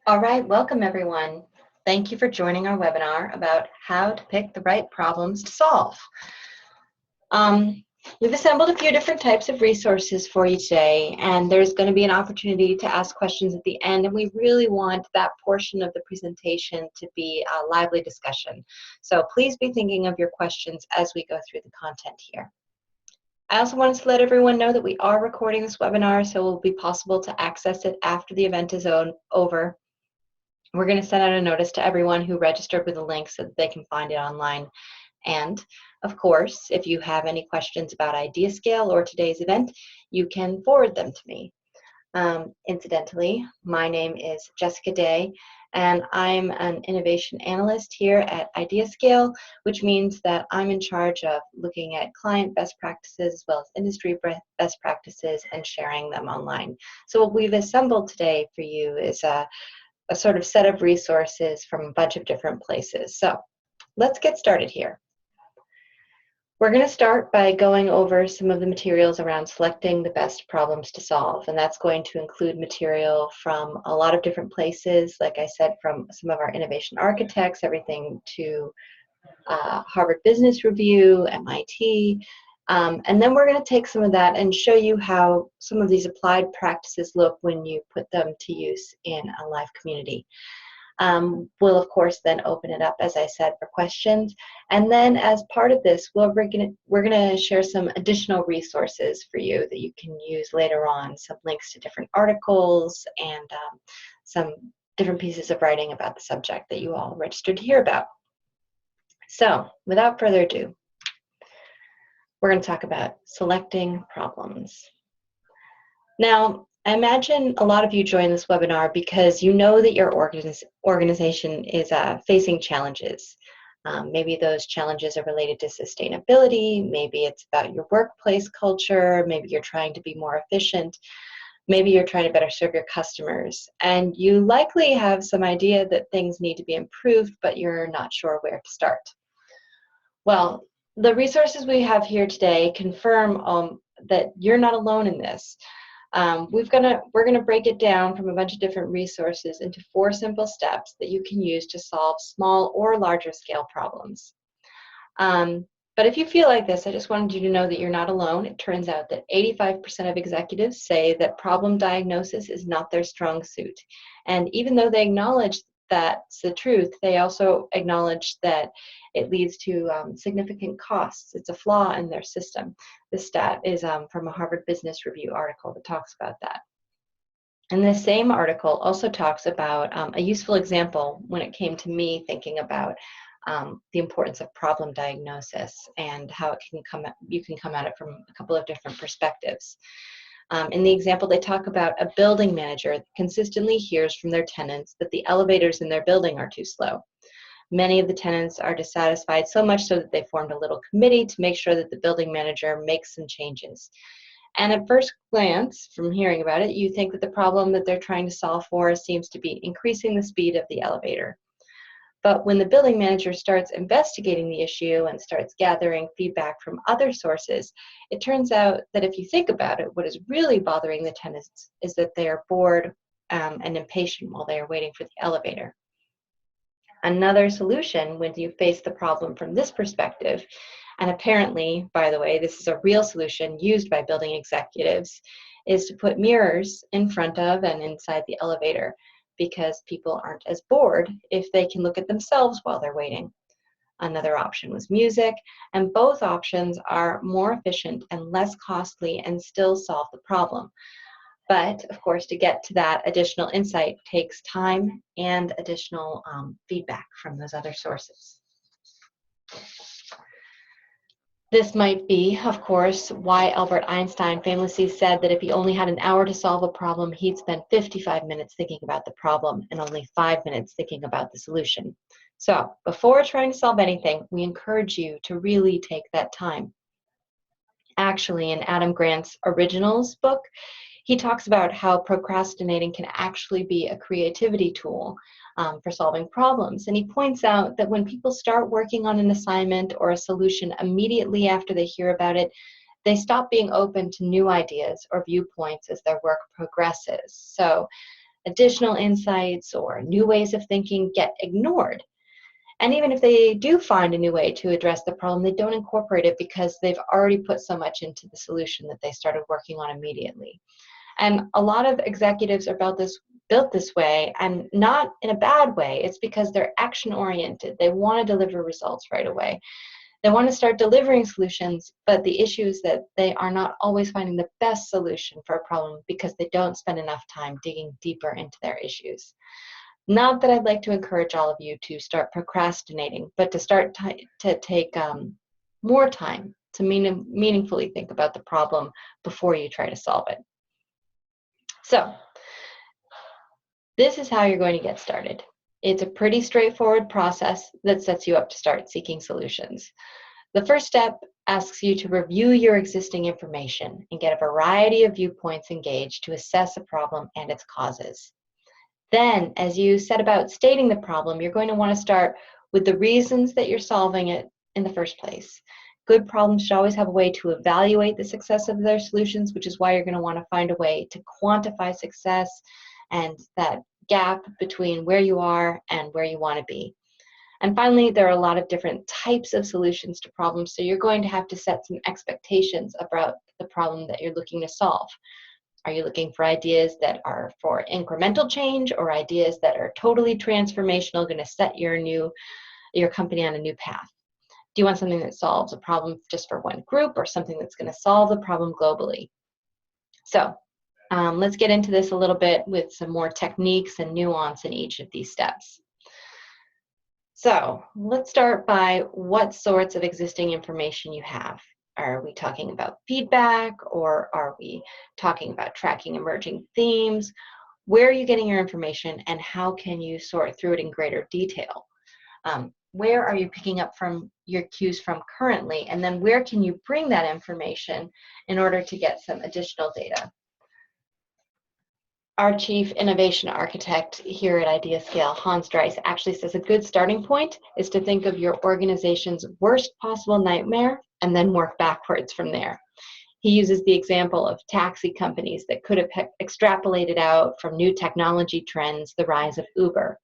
All right, welcome everyone. Thank you for joining our webinar about how to pick the right problems to solve. We've assembled a few different types of resources for you today, and there's going to be an opportunity to ask questions at the end, and we really want that portion of the presentation to be a lively discussion. So please be thinking of your questions as we go through the content here. I also wanted to let everyone know that we are recording this webinar, so it will be possible to access it after the event is over. We're going to send out a notice to everyone who registered with a link so that they can find it online. And of course, if you have any questions about IdeaScale or today's event, you can forward them to me. Incidentally, my name is Jessica Day, and I'm an innovation analyst here at IdeaScale, which means that I'm in charge of looking at client best practices as well as industry best practices and sharing them online. So what we've assembled today for you is a sort of set of resources from a bunch of different places. So let's get started here. We're going to start by going over some of the materials around selecting the best problems to solve, and that's going to include material from a lot of different places, like I said, from some of our innovation architects, everything to Harvard Business Review, MIT, and then we're going to take some of that and show you how some of these applied practices look when you put them to use in a live community. We'll, of course, then open it up, as I said, for questions. And then as part of this, we're going to share some additional resources for you that you can use later on, some links to different articles and some different pieces of writing about the subject that you all registered to hear about. So without further ado, we're going to talk about selecting problems. Now, I imagine a lot of you joined this webinar because you know that your organization is facing challenges. Maybe those challenges are related to sustainability, maybe it's about your workplace culture, maybe you're trying to be more efficient, maybe you're trying to better serve your customers, and you likely have some idea that things need to be improved, but you're not sure where to start. Well, the resources we have here today confirm that you're not alone in this. We're gonna break it down from a bunch of different resources into 4 simple steps that you can use to solve small or larger scale problems. But if you feel like this, I just wanted you to know that you're not alone. It turns out that 85% of executives say that problem diagnosis is not their strong suit. And even though they acknowledge that's the truth, they also acknowledge that it leads to significant costs. It's a flaw in their system. This stat is from a Harvard Business Review article that talks about that. And this same article also talks about a useful example when it came to me thinking about the importance of problem diagnosis and how you can come at it from a couple of different perspectives. In the example, they talk about a building manager that consistently hears from their tenants that the elevators in their building are too slow. Many of the tenants are dissatisfied, so much so that they formed a little committee to make sure that the building manager makes some changes. And at first glance, from hearing about it, you think that the problem that they're trying to solve for seems to be increasing the speed of the elevator. But when the building manager starts investigating the issue and starts gathering feedback from other sources, it turns out that if you think about it, what is really bothering the tenants is that they are bored and impatient while they are waiting for the elevator. Another solution when you face the problem from this perspective, and apparently, by the way, this is a real solution used by building executives, is to put mirrors in front of and inside the elevator, because people aren't as bored if they can look at themselves while they're waiting. Another option was music, and both options are more efficient and less costly and still solve the problem. But of course, to get to that additional insight takes time and additional feedback from those other sources. This might be, of course, why Albert Einstein famously said that if he only had an hour to solve a problem, he'd spend 55 minutes thinking about the problem and only 5 minutes thinking about the solution. So before trying to solve anything, we encourage you to really take that time. Actually, in Adam Grant's Originals book, he talks about how procrastinating can actually be a creativity tool for solving problems. And he points out that when people start working on an assignment or a solution immediately after they hear about it, they stop being open to new ideas or viewpoints as their work progresses. So additional insights or new ways of thinking get ignored. And even if they do find a new way to address the problem, they don't incorporate it because they've already put so much into the solution that they started working on immediately. And a lot of executives are built this way, and not in a bad way. It's because they're action oriented. They want to deliver results right away. They want to start delivering solutions, but the issue is that they are not always finding the best solution for a problem because they don't spend enough time digging deeper into their issues. Not that I'd like to encourage all of you to start procrastinating, but to start to take more time to meaningfully think about the problem before you try to solve it. So, this is how you're going to get started. It's a pretty straightforward process that sets you up to start seeking solutions. The first step asks you to review your existing information and get a variety of viewpoints engaged to assess a problem and its causes. Then, as you set about stating the problem, you're going to want to start with the reasons that you're solving it in the first place. Good problems should always have a way to evaluate the success of their solutions, which is why you're going to want to find a way to quantify success and that gap between where you are and where you want to be. And finally, there are a lot of different types of solutions to problems, so you're going to have to set some expectations about the problem that you're looking to solve. Are you looking for ideas that are for incremental change, or ideas that are totally transformational, going to set your company on a new path? Do you want something that solves a problem just for one group, or something that's going to solve the problem globally? So let's get into this a little bit with some more techniques and nuance in each of these steps. So let's start by what sorts of existing information you have. Are we talking about feedback, or are we talking about tracking emerging themes? Where are you getting your information, and how can you sort through it in greater detail? Where are you picking up from your cues from currently, and then where can you bring that information in order to get some additional data? Our chief innovation architect here at IdeaScale, Hans Dries, actually says a good starting point is to think of your organization's worst possible nightmare and then work backwards from there. He uses the example of taxi companies that could have extrapolated out from new technology trends the rise of Uber.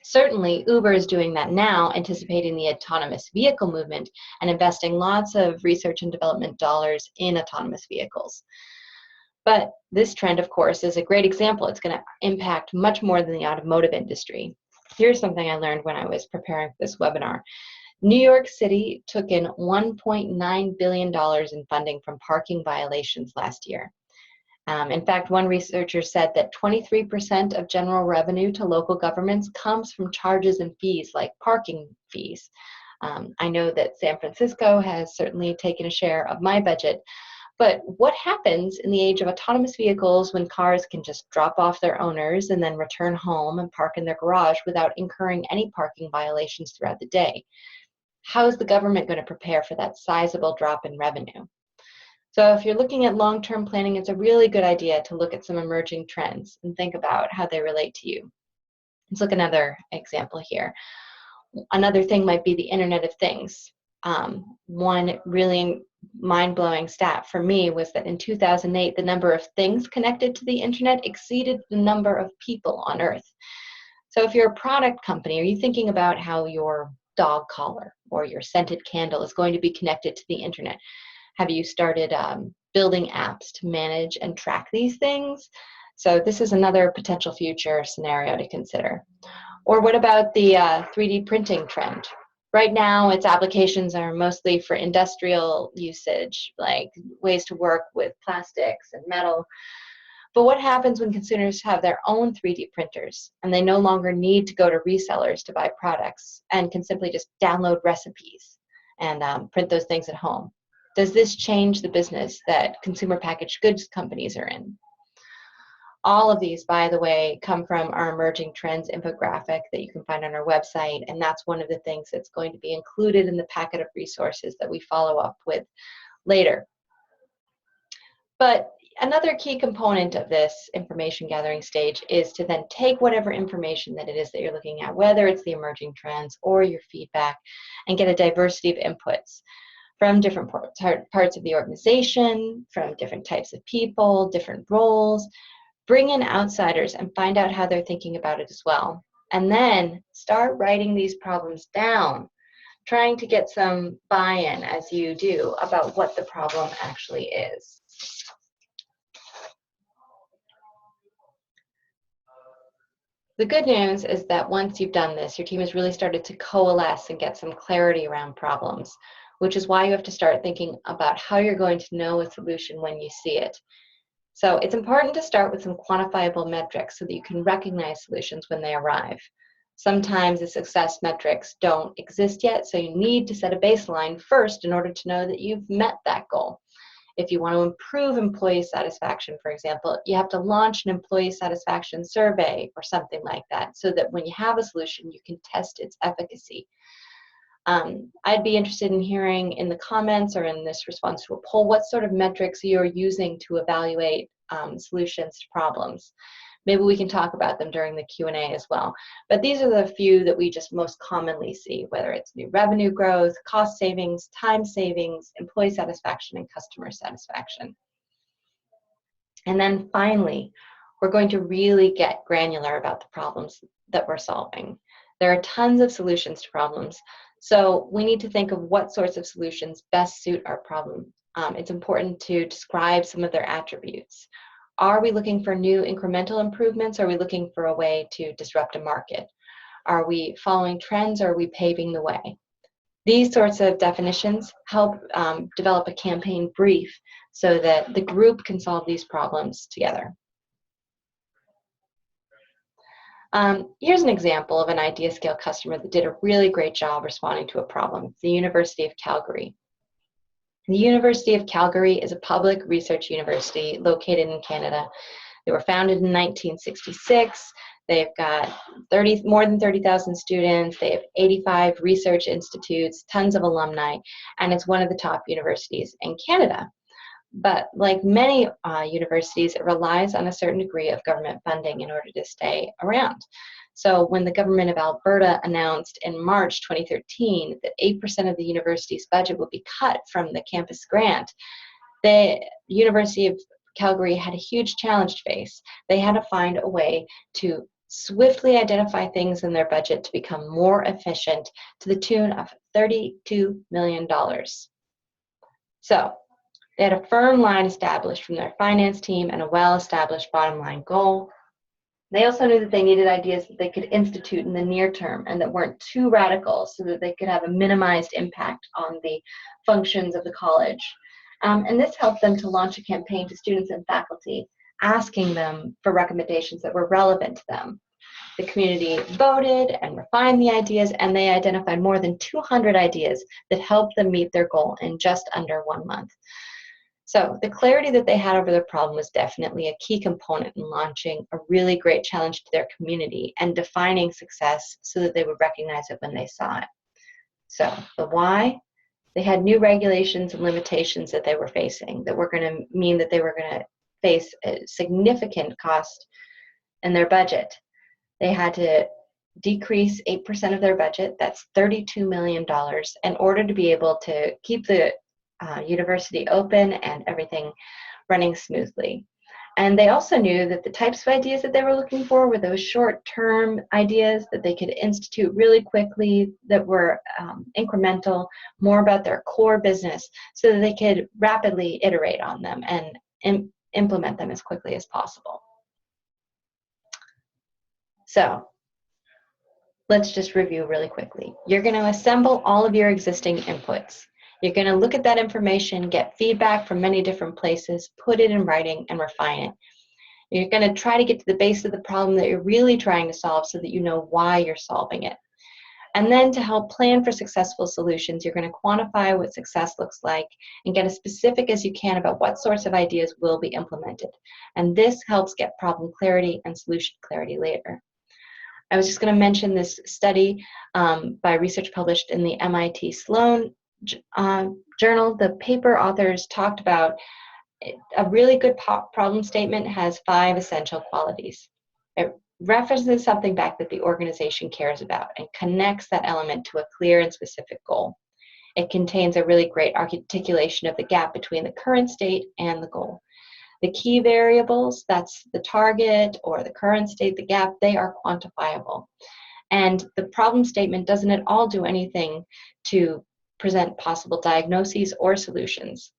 Certainly, Uber is doing that now, anticipating the autonomous vehicle movement and investing lots of research and development dollars in autonomous vehicles. But this trend, of course, is a great example. It's going to impact much more than the automotive industry. Here's something I learned when I was preparing for this webinar. New York City took in $1.9 billion in funding from parking violations last year. In fact, one researcher said that 23% of general revenue to local governments comes from charges and fees like parking fees. I know that San Francisco has certainly taken a share of my budget. But what happens in the age of autonomous vehicles when cars can just drop off their owners and then return home and park in their garage without incurring any parking violations throughout the day? How is the government going to prepare for that sizable drop in revenue? So if you're looking at long-term planning, it's a really good idea to look at some emerging trends and think about how they relate to you. Let's look at another example here. Another thing might be the Internet of Things. One really mind-blowing stat for me was that in 2008, the number of things connected to the internet exceeded the number of people on Earth. So if you're a product company, are you thinking about how your dog collar or your scented candle is going to be connected to the internet? Have you started building apps to manage and track these things? So this is another potential future scenario to consider. Or what about the 3D printing trend? Right now, its applications are mostly for industrial usage, like ways to work with plastics and metal. But what happens when consumers have their own 3D printers and they no longer need to go to resellers to buy products and can simply just download recipes and print those things at home? Does this change the business that consumer packaged goods companies are in? All of these, by the way, come from our Emerging Trends infographic that you can find on our website, and that's one of the things that's going to be included in the packet of resources that we follow up with later. But another key component of this information gathering stage is to then take whatever information that it is that you're looking at, whether it's the emerging trends or your feedback, and get a diversity of inputs from different parts of the organization, from different types of people, different roles, Bring in outsiders and find out how they're thinking about it as well. And then start writing these problems down, trying to get some buy-in as you do about what the problem actually is. The good news is that once you've done this, your team has really started to coalesce and get some clarity around problems, which is why you have to start thinking about how you're going to know a solution when you see it. So it's important to start with some quantifiable metrics so that you can recognize solutions when they arrive. Sometimes the success metrics don't exist yet, so you need to set a baseline first in order to know that you've met that goal. If you want to improve employee satisfaction, for example, you have to launch an employee satisfaction survey or something like that so that when you have a solution, you can test its efficacy. I'd be interested in hearing in the comments or in this response to a poll what sort of metrics you're using to evaluate solutions to problems. Maybe we can talk about them during the Q&A as well. But these are the few that we just most commonly see, whether it's new revenue growth, cost savings, time savings, employee satisfaction, and customer satisfaction. And then finally, we're going to really get granular about the problems that we're solving. There are tons of solutions to problems, so we need to think of what sorts of solutions best suit our problem. It's important to describe some of their attributes. Are we looking for new incremental improvements? Or are we looking for a way to disrupt a market? Are we following trends, or are we paving the way? These sorts of definitions help develop a campaign brief so that the group can solve these problems together. Here's an example of an IdeaScale customer that did a really great job responding to a problem, the University of Calgary. The University of Calgary is a public research university located in Canada. They were founded in 1966. They've got more than 30,000 students. They have 85 research institutes, tons of alumni, and it's one of the top universities in Canada. But like many universities, it relies on a certain degree of government funding in order to stay around. So when the government of Alberta announced in March 2013 that 8% of the university's budget would be cut from the campus grant, the University of Calgary had a huge challenge to face. They had to find a way to swiftly identify things in their budget to become more efficient to the tune of $32 million. So they had a firm line established from their finance team and a well-established bottom line goal. They also knew that they needed ideas that they could institute in the near term and that weren't too radical so that they could have a minimized impact on the functions of the college. And this helped them to launch a campaign to students and faculty, asking them for recommendations that were relevant to them. The community voted and refined the ideas, and they identified more than 200 ideas that helped them meet their goal in just under 1 month. So the clarity that they had over their problem was definitely a key component in launching a really great challenge to their community and defining success so that they would recognize it when they saw it. So the why, they had new regulations and limitations that they were facing that were going to mean that they were going to face a significant cost in their budget. They had to decrease 8% of their budget, that's $32 million, in order to be able to keep the university open and everything running smoothly. And they also knew that the types of ideas that they were looking for were those short-term ideas that they could institute really quickly, that were incremental, more about their core business, so that they could rapidly iterate on them and implement them as quickly as possible. So let's just review really quickly. You're going to assemble all of your existing inputs. You're going to look at that information, get feedback from many different places, put it in writing, and refine it. You're going to try to get to the base of the problem that you're really trying to solve so that you know why you're solving it. And then to help plan for successful solutions, you're going to quantify what success looks like and get as specific as you can about what sorts of ideas will be implemented. And this helps get problem clarity and solution clarity later. I was just going to mention this study by research published in the MIT Sloan journal. The paper authors talked about a really good problem statement has 5 essential qualities. It references something back that the organization cares about and connects that element to a clear and specific goal. It contains a really great articulation of the gap between the current state and the goal. The key variables, that's the target or the current state, the gap, they are quantifiable. And the problem statement doesn't at all do anything to present possible diagnoses or solutions.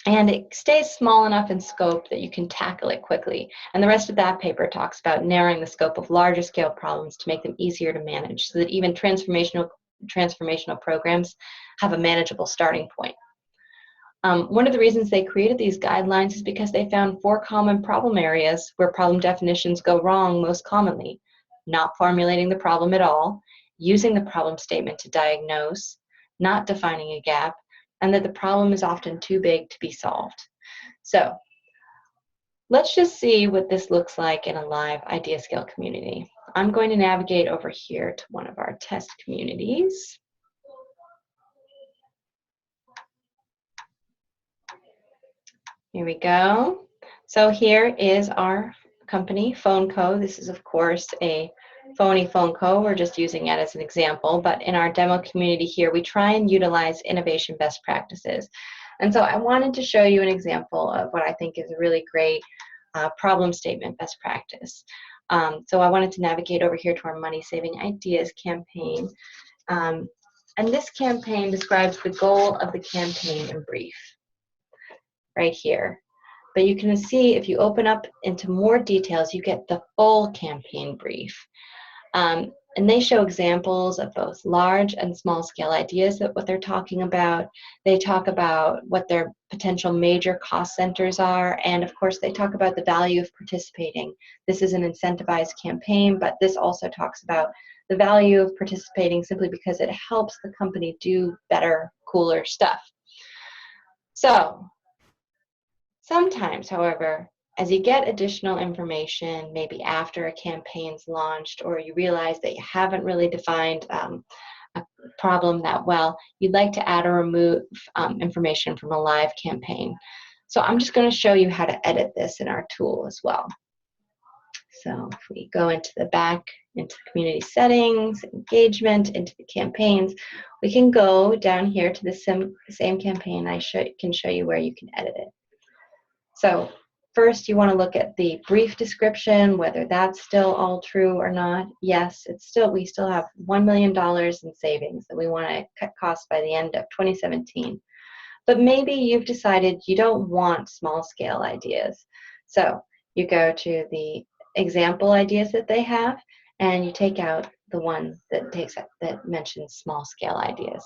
And it stays small enough in scope that you can tackle it quickly. And the rest of that paper talks about narrowing the scope of larger scale problems to make them easier to manage so that even transformational programs have a manageable starting point. One of the reasons they created these guidelines is because they found 4 common problem areas where problem definitions go wrong most commonly: not formulating the problem at all, using the problem statement to diagnose, not defining a gap, and that the problem is often too big to be solved. So let's just see what this looks like in a live IdeaScale community. I'm going to navigate over here to one of our test communities. Here we go. So here is our company, PhoneCo. This is, of course, a phony PhoneCo. We're just using it as an example, but in our demo community here, we try and utilize innovation best practices. And so I wanted to show you an example of what I think is a really great problem statement best practice. So I wanted to navigate over here to our Money Saving Ideas campaign. And this campaign describes the goal of the campaign in brief, right here. But you can see if you open up into more details, you get the full campaign brief. And they show examples of both large and small scale ideas, that what they're talking about. They talk about what their potential major cost centers are, and of course they talk about the value of participating. This is an incentivized campaign, but this also talks about the value of participating simply because it helps the company do better, cooler stuff. So sometimes, however, as you get additional information, maybe after a campaign's launched, or you realize that you haven't really defined a problem that well, you'd like to add or remove information from a live campaign. So I'm just going to show you how to edit this in our tool as well. So if we go into the back, into the community settings, engagement, into the campaigns, we can go down here to the same campaign. I can show you where you can edit it. So first, you want to look at the brief description, whether that's still all true or not. Yes, we still have $1 million in savings that we want to cut costs by the end of 2017. But maybe you've decided you don't want small scale ideas. So you go to the example ideas that they have, and you take out the one that mentions small scale ideas.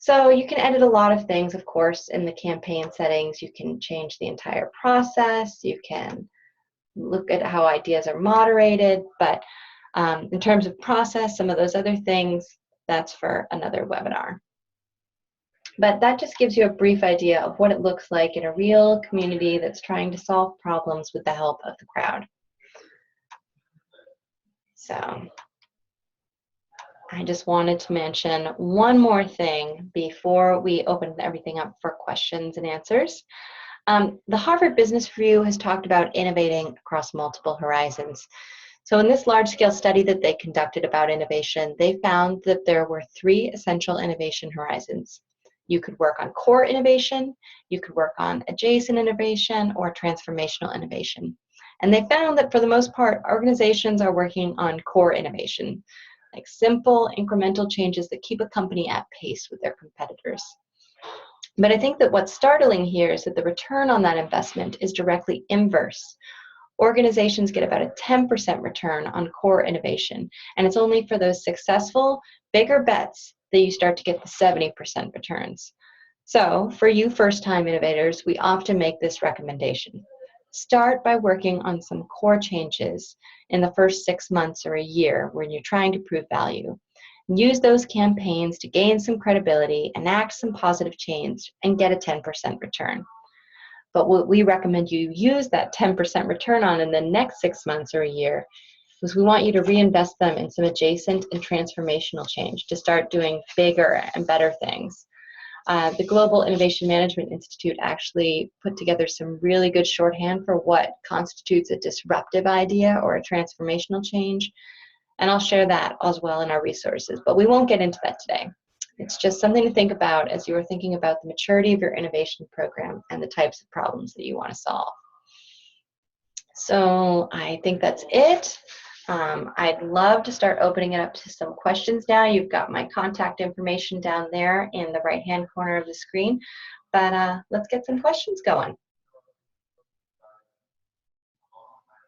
So you can edit a lot of things, of course, in the campaign settings. You can change the entire process. You can look at how ideas are moderated. But in terms of process, some of those other things, that's for another webinar. But that just gives you a brief idea of what it looks like in a real community that's trying to solve problems with the help of the crowd. So I just wanted to mention one more thing before we open everything up for questions and answers. The Harvard Business Review has talked about innovating across multiple horizons. So in this large-scale study that they conducted about innovation, they found that there were 3 essential innovation horizons. You could work on core innovation, you could work on adjacent innovation, or transformational innovation. And they found that for the most part, organizations are working on core innovation, like simple incremental changes that keep a company at pace with their competitors. But I think that what's startling here is that the return on that investment is directly inverse. Organizations get about a 10% return on core innovation, and it's only for those successful, bigger bets that you start to get the 70% returns. So for you first-time innovators, we often make this recommendation. Start by working on some core changes in the first 6 months or a year when you're trying to prove value. Use those campaigns to gain some credibility, enact some positive change, and get a 10% return. But what we recommend you use that 10% return on in the next 6 months or a year is we want you to reinvest them in some adjacent and transformational change to start doing bigger and better things. The Global Innovation Management Institute actually put together some really good shorthand for what constitutes a disruptive idea or a transformational change, and I'll share that as well in our resources, but we won't get into that today. It's just something to think about as you are thinking about the maturity of your innovation program and the types of problems that you want to solve. So I think that's it. I'd love to start opening it up to some questions now. You've got my contact information down there in the right-hand corner of the screen, but let's get some questions going.